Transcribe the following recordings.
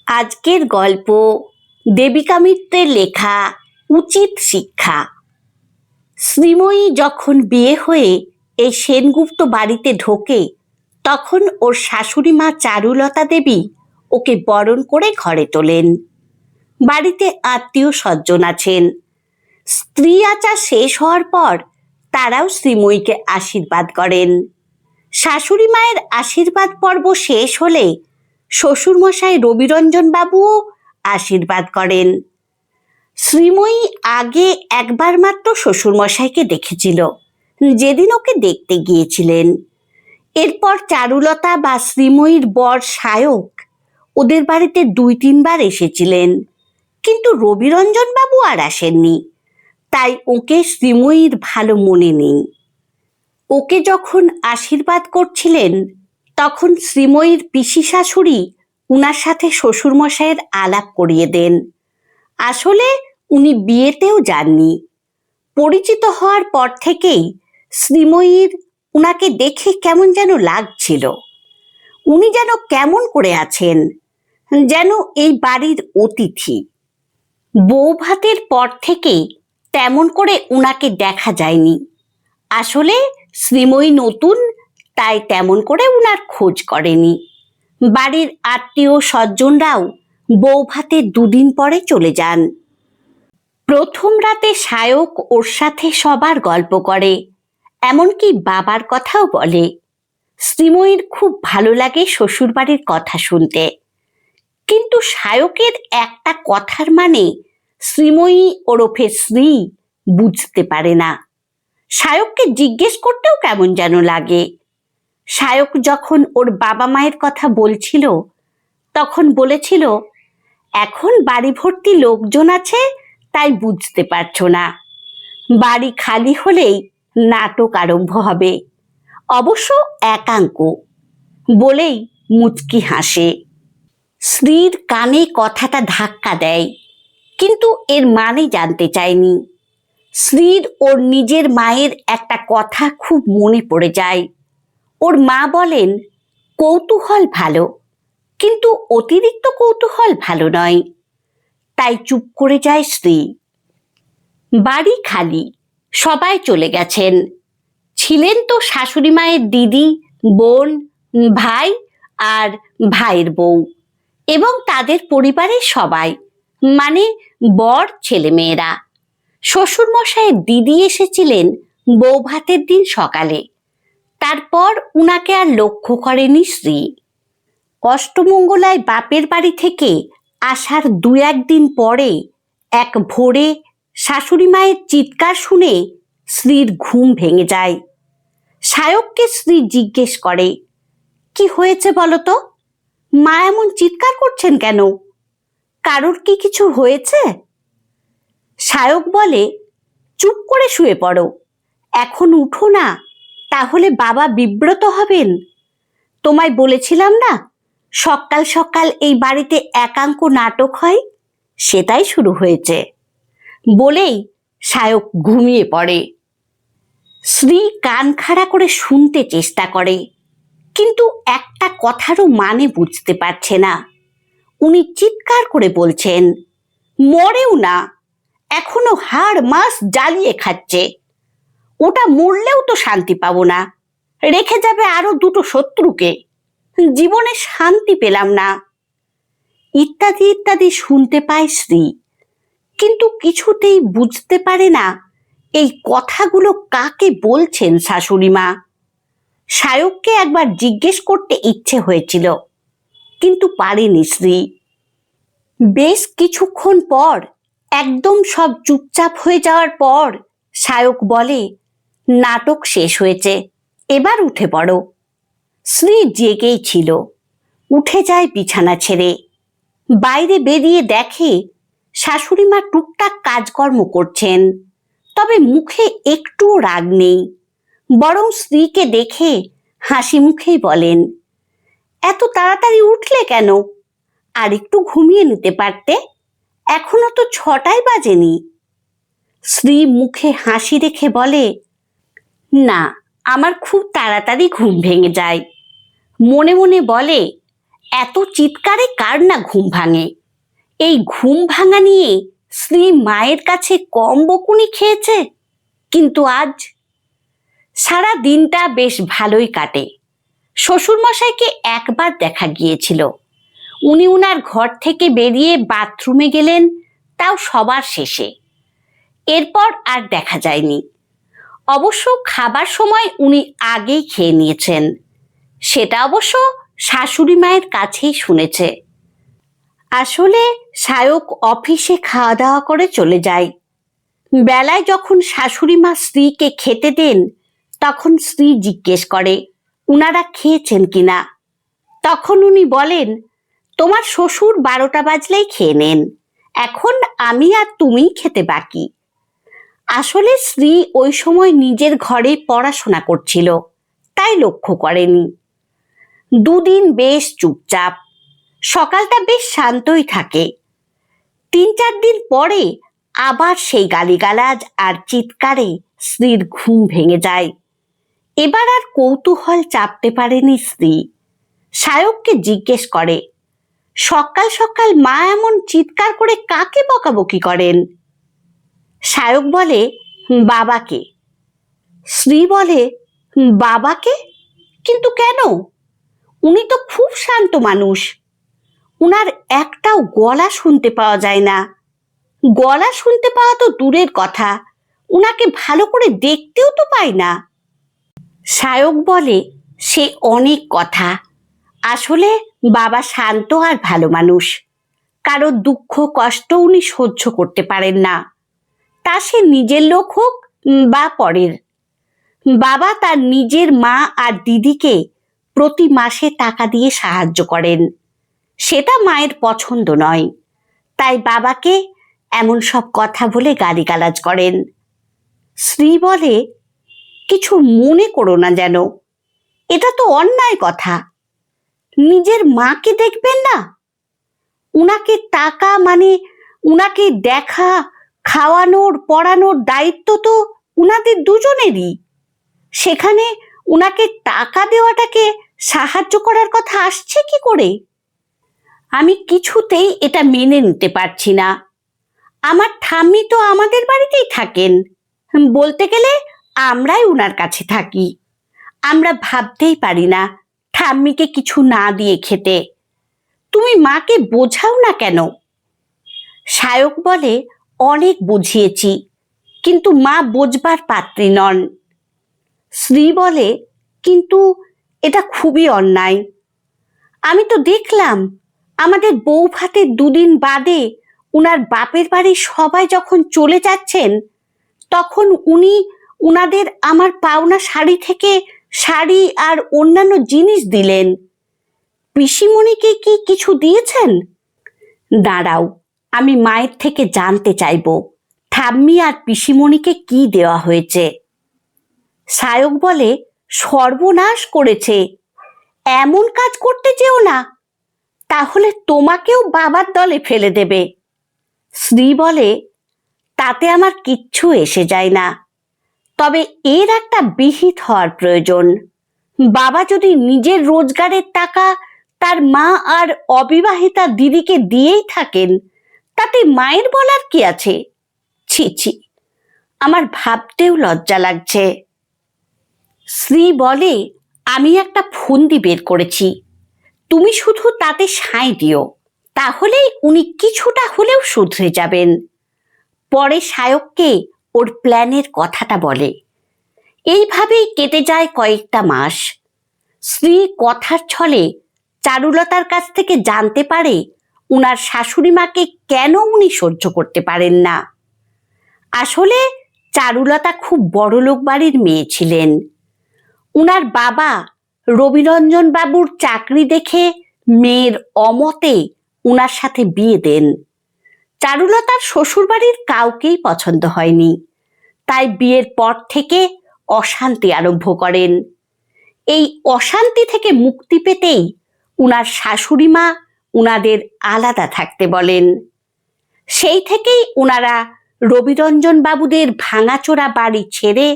আজকের গল্প দেবিকা মিত্রের লেখা উচিত শিক্ষা। শ্রীময়ী যখন বিয়ে হয়ে এই সেনগুপ্ত বাড়িতে ঢোকে তখন ওর শাশুড়ি মা চারুলতা দেবী ওকে বরণ করে ঘরে তোলেন। বাড়িতে আত্মীয় স্বজন আছেন। স্ত্রী আচার শেষ হওয়ার পর তারাও শ্রীময়ীকে আশীর্বাদ করেন। শাশুড়ি মায়ের আশীর্বাদ পর্ব শেষ হলে শ্বশুরমশাই রবিরঞ্জন বাবুও আশীর্বাদ করেন। শ্রীময়ী আগে একবার মাত্র শ্বশুরমশাইকে দেখেছিল, যেদিন ওকে দেখতে গিয়েছিলেন। এরপর চারুলতা বা শ্রীময়ীর বর সায়ক ওদের বাড়িতে 2-3 বার এসেছিলেন, কিন্তু রবিরঞ্জন বাবু আর আসেননি। তাই ওকে শ্রীময়ীর ভালো মনে নেই। ওকে যখন আশীর্বাদ করছিলেন তখন শ্রীময়ীর পিসি শাশুড়ি উনার সাথে শ্বশুরমশাইয়ের আলাপ করিয়ে দেন। আসলে উনি বিয়েতেও যাননি। পরিচিত হওয়ার পর থেকেই শ্রীময়ীর উনাকে দেখে কেমন যেন লাগছিল। উনি যেন কেমন করে আছেন, যেন এই বাড়ির অতিথি। বউ ভাতের পর থেকে তেমন করে উনাকে দেখা যায়নি। আসলে শ্রীময়ী নতুন, তাই তেমন করে উনার খোঁজ করেনি। বাড়ির আত্মীয় স্বজনরাও বউ ভাতের 2 দিন পরে চলে যান। প্রথম রাতে সায়ক ওর সাথে সবার গল্প করে, এমনকি বাবার কথাও বলে। শ্রীময়ীর খুব ভালো লাগে শ্বশুরবাড়ির কথা শুনতে, কিন্তু সায়কের একটা কথার মানে শ্রীময়ী ওরফে শ্রী বুঝতে পারে না। সায়ককে জিজ্ঞেস করতেও কেমন যেন লাগে। সায়ক যখন ওর বাবা মায়ের কথা বলছিল তখন বলেছিল, এখন বাড়ি ভর্তি লোকজন আছে তাই বুঝতে পারছো না, বাড়ি খালি হলেই নাটক আরম্ভ হবে, অবশ্য একাঙ্ক, বলেই মুচকি হাসে। স্ত্রীর কানে কথাটা ধাক্কা দেয়, কিন্তু এর মানে জানতে চায়নি। স্ত্রীর ওর নিজের মায়ের একটা কথা খুব মনে পড়ে যায়। ওর মা বলেন, কৌতূহল ভালো, কিন্তু অতিরিক্ত কৌতূহল ভালো নয়। তাই চুপ করে যায় স্ত্রী। বাড়ি খালি, সবাই চলে গেছেন। ছিলেন তো শাশুড়ি মায়ের দিদি, বোন, ভাই আর ভাইয়ের বউ এবং তাদের পরিবারের সবাই, মানে বর ছেলেমেয়েরা। শ্বশুরমশাইয়ের দিদি এসেছিলেন বউ ভাতের দিন সকালে, তারপর উনাকে আর লক্ষ্য করেনি স্ত্রী। অষ্টমঙ্গলায় বাপের বাড়ি থেকে আসার 2-1 দিন পরে এক ভোরে শাশুড়ি মায়ের চিৎকার শুনে স্ত্রীর ঘুম ভেঙে যায়। সায়ককে স্ত্রী জিজ্ঞেস করে, কি হয়েছে বলো তো, মা এমন চিৎকার করছেন কেন, কারোর কি কিছু হয়েছে? সায়ক বলে, চুপ করে শুয়ে পড়ো, এখন উঠো না, তাহলে বাবা বিব্রত হবেন। তোমায় বলেছিলাম না সকাল সকাল এই বাড়িতে একাঙ্ক নাটক হয়, সেটাই শুরু হয়েছে। বলেই সায়ক ঘুমিয়ে পড়ে। স্ত্রী কান খাড়া করে শুনতে চেষ্টা করে, কিন্তু একটা কথারও মানে বুঝতে পারছে না। উনি চিৎকার করে বলছেন, মরেও না, এখনো হাড় মাস জ্বালিয়ে খাচ্ছে, ওটা মরলেও তো শান্তি পাবো না, রেখে যাবে আরো 2টো শত্রুকে, জীবনে শান্তি পেলাম না, ইত্যাদি ইত্যাদি শুনতে পায় স্ত্রী, কিন্তু কিছুতেই বুঝতে পারে না এই কথাগুলো কাকে বলছেন শাশুড়ি মা। সায়ককে একবার জিজ্ঞেস করতে ইচ্ছে হয়েছিল, কিন্তু পারেনি স্ত্রী। বেশ কিছুক্ষণ পর একদম সব চুপচাপ হয়ে যাওয়ার পর সায়ক বলে, নাটক শেষ হয়েছে, এবার উঠে পড়ো। স্ত্রী জেগেই ছিল, উঠে যায় বিছানা ছেড়ে। বাইরে বেরিয়ে দেখে শাশুড়ি মা টুকটাক কাজকর্ম করছেন, তবে মুখে একটুও রাগ নেই, বরং স্ত্রীকে দেখে হাসি মুখেই বলেন, এত তাড়াতাড়ি উঠলে কেন, আর একটু ঘুমিয়ে নিতে পারতে, এখনো তো 6টাই বাজেনি। স্ত্রী মুখে হাসি রেখে বলে, না, আমার খুব তাড়াতাড়ি ঘুম ভেঙে যায়। মনে মনে বলে, এত চিৎকারে কার না ঘুম ভাঙে। এই ঘুম ভাঙা নিয়ে শ্রী মায়ের কাছে কম বকুনি খেয়েছে, কিন্তু আজ সারা দিনটা বেশ ভালোই কাটে। শ্বশুরমশাইকে একবার দেখা গিয়েছিল। উনি উনার ঘর থেকে বেরিয়ে বাথরুমে গেলেন, তাও সবার শেষে। এরপর আর দেখা যায়নি। অবশ্য খাবার সময় উনি আগেই খেয়ে নিয়েছেন, সেটা অবশ্য শাশুড়ি মায়ের কাছেই শুনেছে। আসলে সায়ক অফিসে খাওয়া দাওয়া করে চলে যায়। বেলায় যখন শাশুড়ি মা স্ত্রীকে খেতে দেন, তখন স্ত্রী জিজ্ঞেস করে উনারা খেয়েছেন কিনা। তখন উনি বলেন, তোমার শ্বশুর 12টা বাজলেই খেয়ে নেন, এখন আমি আর তুমিই খেতে বাকি। আসলে স্ত্রী ওই সময় নিজের ঘরে পড়াশোনা করছিল, তাই লক্ষ্য করেনি। দুদিন বেশ চুপচাপ, সকালটা বেশ শান্তই থাকে। 3-4 দিন পরে আবার সেই গালিগালাজ আর চিৎকারে স্ত্রীর ঘুম ভেঙে যায়। এবার আর কৌতূহল চাপতে পারেনি স্ত্রী। সায়ককে জিজ্ঞেস করে, সকাল সকাল মা এমন চিৎকার করে কাকে বকাবকি করেন? সায়ক বলে, বাবাকে। স্ত্রী বলে, বাবাকে? কিন্তু কেন? উনি তো খুব শান্ত মানুষ, উনার একটাও গলা শুনতে পাওয়া যায় না। গলা শুনতে পাওয়া তো দূরের কথা, উনাকে ভালো করে দেখতেও তো পাই না। সায়ক বলে, সে অনেক কথা। আসলে বাবা শান্ত আর ভালো মানুষ, কারো দুঃখ কষ্ট উনি সহ্য করতে পারেন না, তা সে নিজের লোক হোক বা পরের। বাবা তার নিজের মা আর দিদিকে প্রতি মাসে টাকা দিয়ে সাহায্য করেন, সেটা মায়ের পছন্দ নয়, তাই বাবাকে এমন সব কথা বলে গালিগালাজ করেন। স্ত্রী বলে, কিছু মনে করো না যেন, এটা তো অন্যায় কথা। নিজের মাকে দেখবেন না? উনাকে টাকা মানে উনাকে দেখা, খাওয়ানোর পড়ানোর দায়িত্ব তো উনাদের দুজনেরই। সেখানে উনাকে টাকা দেওয়াটাকে সাহায্য করার কথা আসছে কি করে? আমি কিছুতেই এটা মেনে নিতে পারছি না। আমার ঠাম্মি তো আমাদের বাড়িতেই থাকেন, বলতে গেলে আমরাই উনার কাছে থাকি। আমরা ভাবতেই পারি না ঠাম্মিকে কিছু না দিয়ে খেতে। তুমি মাকে বোঝাও না কেন? সায়ক বলে, অনেক বুঝিয়েছি, কিন্তু মা বোঝবার পাত্রী নন। স্ত্রী বলে, কিন্তু এটা খুবই অন্যায়। আমি তো দেখলাম আমাদের বউ ভাতের 2 দিন বাদে উনার বাপের বাড়ির সবাই যখন চলে যাচ্ছেন, তখন উনি উনাদের আমার পাওনা শাড়ি থেকে শাড়ি আর অন্যান্য জিনিস দিলেন। পিসিমণিকে কি কিছু দিয়েছেন? দাঁড়াও, আমি মায়ের থেকে জানতে চাইব ঠাম্মি আর পিসিমণিকে কি দেওয়া হয়েছে। সায়ক বলে, সর্বনাশ করেছে, এমন কাজ করতে যেও না, তাহলে তোমাকেও বাবার দলে ফেলে দেবে। স্ত্রী বলে, তাতে আমার কিচ্ছু এসে যায় না, তবে এর একটা বিহিত হওয়ার প্রয়োজন। বাবা যদি নিজের রোজগারের টাকা তার মা আর অবিবাহিতা দিদিকে দিয়েই থাকেন, তাতে মায়ের বলার কি আছে? ছি ছি, আমার ভাবতেও লজ্জা লাগছে। স্ত্রী বলে, আমি একটা ফন্দি বের করেছি, তুমি শুধু তাতে সায় দিও, তাহলেই উনি কিছুটা হলেও শুধরে যাবেন। পরে সায়ককে ওর প্ল্যানের কথাটা বলে। এইভাবেই কেটে যায় কয়েকটা মাস। স্ত্রী কথার ছলে চারুলতার কাছ থেকে জানতে পারে উনার শাশুড়ি মাকে কেন উনি সহ্য করতে পারেন না। আসলে চারুলতা খুব বড়লোক বাড়ির মেয়ে ছিলেন। উনার বাবা রবিরঞ্জন বাবুর চাকরি দেখে মেয়ের অমতে উনার সাথে বিয়ে দেন। চারুলতার শ্বশুরবাড়ির কাউকেই পছন্দ হয়নি, তাই বিয়ের পর থেকে অশান্তি আরম্ভ করেন। এই অশান্তি থেকে মুক্তি পেতেই উনার শাশুড়ি মা উনাদের আলাদা থাকতে বলেন। সেই থেকেই উনারা রবিরঞ্জন বাবুদের ভাঙাচোরা বাড়ি ছেড়ে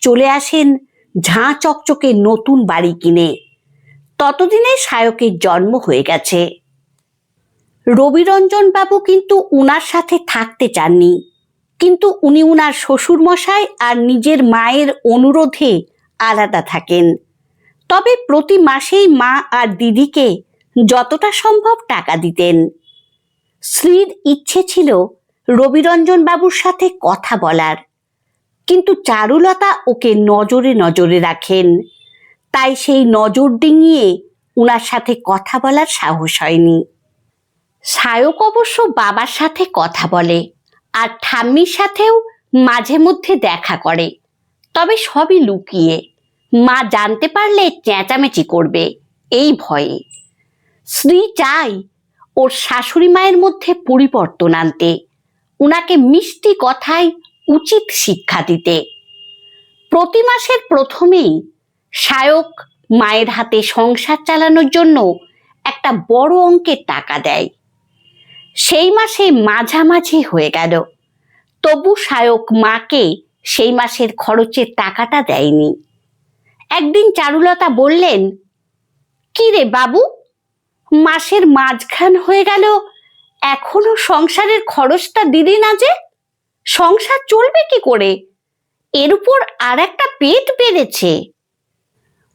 চলে আসেন ঝাঁ চকচকে নতুন বাড়ি কিনে। ততদিনে সায়কের জন্ম হয়ে গেছে। রবিরঞ্জন বাবু কিন্তু উনার সাথে থাকতে চাননি, কিন্তু উনি উনার শ্বশুরমশাই আর নিজের মায়ের অনুরোধে আলাদা থাকেন। তবে প্রতি মাসেই মা আর দিদিকে যতটা সম্ভব টাকা দিতেন। শ্রীর ইচ্ছে ছিল রবিরঞ্জন বাবুর সাথে কথা বলার, কিন্তু চারুলতা ওকে নজরে নজরে রাখেন, তাই সেই নজর ডিঙিয়ে উনার সাথে কথা বলার সাহস হয়নি। সায়ক অবশ্য বাবার সাথে কথা বলে আর ঠাম্মির সাথেও মাঝে মধ্যে দেখা করে, তবে সবই লুকিয়ে। মা জানতে পারলে চেঁচামেচি করবে এই ভয়ে। শ্রী চায় ওর শাশুড়ি মায়ের মধ্যে পরিবর্তন আনতে, উনাকে মিষ্টি কথায় উচিত শিক্ষা দিতে। প্রতি মাসের প্রথমেই সায়ক মায়ের হাতে সংসার চালানোর জন্য একটা বড় অঙ্কের টাকা দেয়। সেই মাসে মাঝামাঝি হয়ে গেল, তবু সায়ক মাকে সেই মাসের খরচের টাকাটা দেয়নি। একদিন চারুলতা বললেন, কি রে বাবু, মাসের মাঝখান হয়ে গেল, এখনো সংসারের খরচটা দিলি না যে? সংসার চলবে কি করে? এর উপর আর একটা পেট বেড়েছে।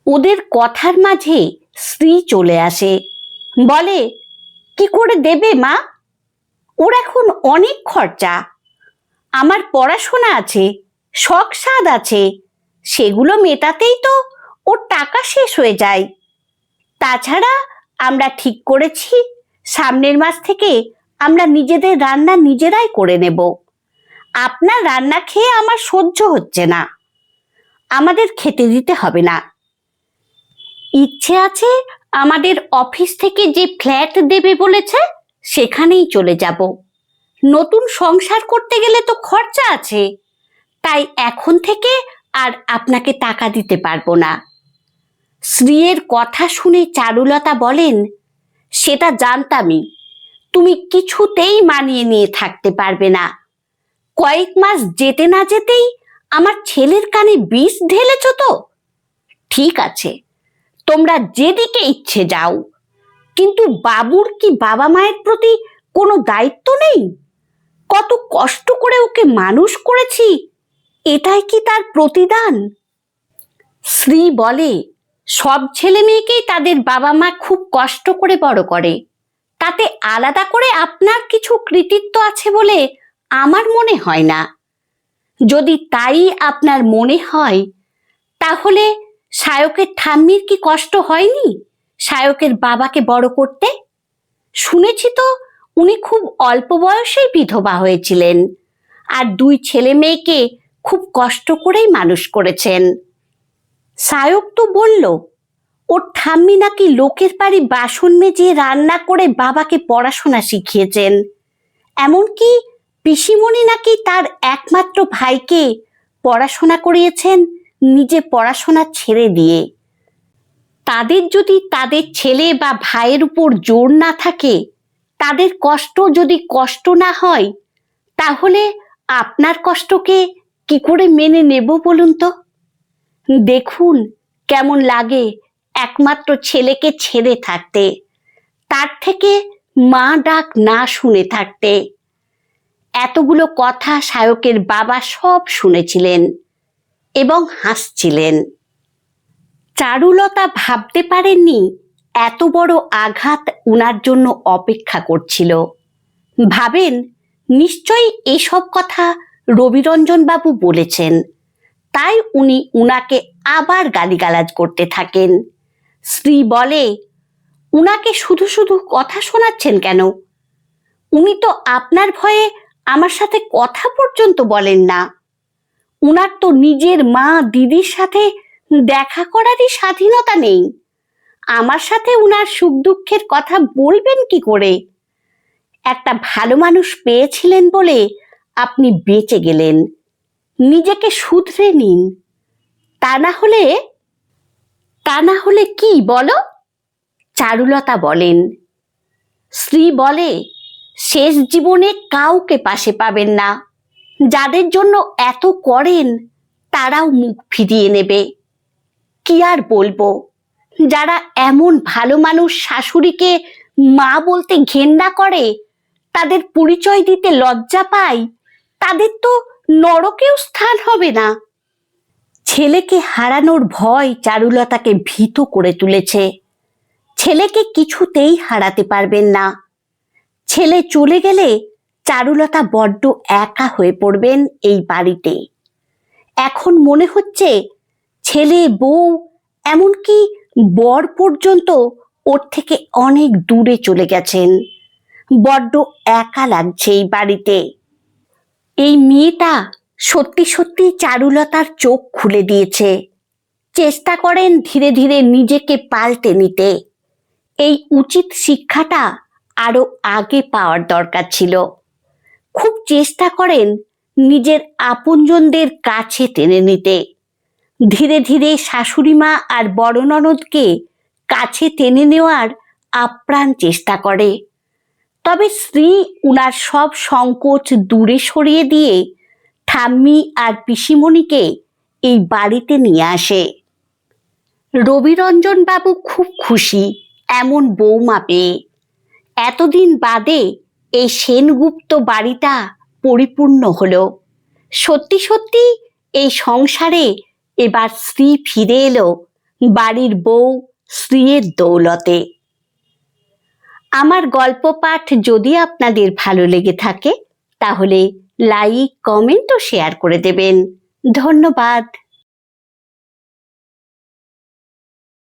ওদের কথার মাঝে স্ত্রী চলে আসে, বলে, কি করে দেবে মা? ওর এখন অনেক খরচা। আমার পড়াশোনা আছে, শখ সাধ আছে, সেগুলো মেটাতেই তো ওর টাকা শেষ হয়ে যায়। তাছাড়া আমরা ঠিক করেছি সামনের মাস থেকে আমরা নিজেদের রান্না নিজেরাই করে নেব। আপনার রান্না খেয়ে আমার সহ্য হচ্ছে না, আমাদের খেতে দিতে হবে না। ইচ্ছে আছে আমাদের অফিস থেকে যে ফ্ল্যাট দেবে বলেছে সেখানেই চলে যাব। নতুন সংসার করতে গেলে তো খরচা আছে, তাই এখন থেকে আর আপনাকে টাকা দিতে পারবো না। শ্রীয়ের কথা শুনে চারুলতা বলেন, সেটা জানতামই, তুমি কিছুতেই মানিয়ে নিয়ে থাকতে পারবে না। কয়েক মাস যেতে না যেতেই আমার ছেলের কানে বিষ ঢেলেছ তো। ঠিক আছে, তোমরা যেদিকে ইচ্ছে যাও, কিন্তু বাবুর কি বাবা মায়ের প্রতি কোনো দায়িত্ব নেই? কত কষ্ট করে ওকে মানুষ করেছি, এটাই কি তার প্রতিদান? শ্রী বলে, সব ছেলে মেয়েকেই তাদের বাবা মা খুব কষ্ট করে বড় করে, তাতে আলাদা করে আপনার কিছু কৃতিত্ব আছে বলে আমার মনে হয় না। যদি তাই আপনার মনে হয়, তাহলে সায়কের ঠাম্মির কি কষ্ট হয়নি সায়কের বাবাকে বড় করতে? শুনেছি তো উনি খুব অল্প বয়সেই বিধবা হয়েছিলেন, আর 2 ছেলে মেয়েকে খুব কষ্ট করেই মানুষ করেছেন। সায়ক তো বলল, ওর ঠাম্মি নাকি লোকের বাড়ি বাসন মেজে রান্না করে বাবাকে পড়াশোনা শিখিয়েছেন। এমনকি পিসিমণি নাকি তার একমাত্র ভাইকে পড়াশোনা করিয়েছেন নিজে পড়াশোনা ছেড়ে দিয়ে। তাদের যদি তাদের ছেলে বা ভাইয়ের উপর জোর না থাকে, তাদের কষ্ট যদি কষ্ট না হয়, তাহলে আপনার কষ্টকে কি করে মেনে নেব বলুন তো? দেখুন কেমন লাগে একমাত্র ছেলেকে ছেড়ে থাকতে, তার থেকে মা ডাক না শুনে থাকতে। এতগুলো কথা সায়কের বাবা সব শুনেছিলেন এবং হাসছিলেন। চারুলতা ভাবতে পারেননি এত বড় আঘাত উনার জন্য অপেক্ষা করছিল। ভাবেন নিশ্চয়ই এসব কথা রবিরঞ্জন বাবু বলেছেন, তাই উনি উনাকে আবার গালিগালাজ করতে থাকেন। শ্রী বলে, উনাকে শুধু শুধু কথা শোনাচ্ছেন কেন? উনি তো আপনার ভয়ে আমার সাথে কথা পর্যন্ত বলেন না। উনার তো নিজের মা দিদির সাথে দেখা করারই স্বাধীনতা নেই। আমার সাথে উনার সুখ দুঃখের কথা বলবেন কি করে? একটা ভালো মানুষ পেয়েছিলেন বলে আপনি বেঁচে গেলেন, নিজেকে শুধরে নিন। তা না হলে কি বলো? চারুলতা বলেন। শ্রী বলে, শেষ জীবনে কাউকে পাশে পাবেন না। যাদের জন্য এত করেন তারাও মুখ ফিরিয়ে নেবে। কি আর বলবো, যারা এমন ভালো মানুষ শাশুড়িকে মা বলতে ঘেন্না করে, তাদের পরিচয় দিতে লজ্জা পায়, তাদের তো নরকেও স্থান হবে না। ছেলেকে হারানোর ভয় চারুলতাকে ভীত করে তুলেছে। ছেলেকে কিছুতেই হারাতে পারবেন না। ছেলে চলে গেলে চারুলতা বড্ড একা হয়ে পড়বেন এই বাড়িতে। এখন মনে হচ্ছে ছেলে, বউ, এমনকি বর পর্যন্ত ওর থেকে অনেক দূরে চলে গেছেন। বড্ড একা লাগছে এই বাড়িতে। এই মেয়েটা সত্যি সত্যি চারুলতার চোখ খুলে দিয়েছে। চেষ্টা করেন ধীরে ধীরে নিজেকে পাল্টে নিতে। এই উচিত শিক্ষাটা আরো আগে পাওয়ার দরকার ছিল। খুব চেষ্টা করেন নিজের আপনজনদের কাছে টেনে নিতে। ধীরে ধীরে শাশুড়ি মা আর বড় ননদকে কাছে টেনে নেওয়ার আপ্রাণ চেষ্টা করে। তবে স্ত্রী উনার সব সংকোচ দূরে সরিয়ে দিয়ে ঠাম্মি আর পিসিমণিকে এই বাড়িতে নিয়ে আসে। রবিরঞ্জন বাবু খুব খুশি এমন বৌমা পেয়ে। এতদিন বাদে এই সেনগুপ্ত বাড়িটা পরিপূর্ণ হলো। সত্যি সত্যি এই সংসারে এবার স্ত্রী ফিরে এলো, বাড়ির বউ স্ত্রীর দৌলতে। আমার গল্প পাঠ যদি আপনাদের ভালো লেগে থাকে তাহলে লাইক, কমেন্ট ও শেয়ার করে দেবেন। ধন্যবাদ।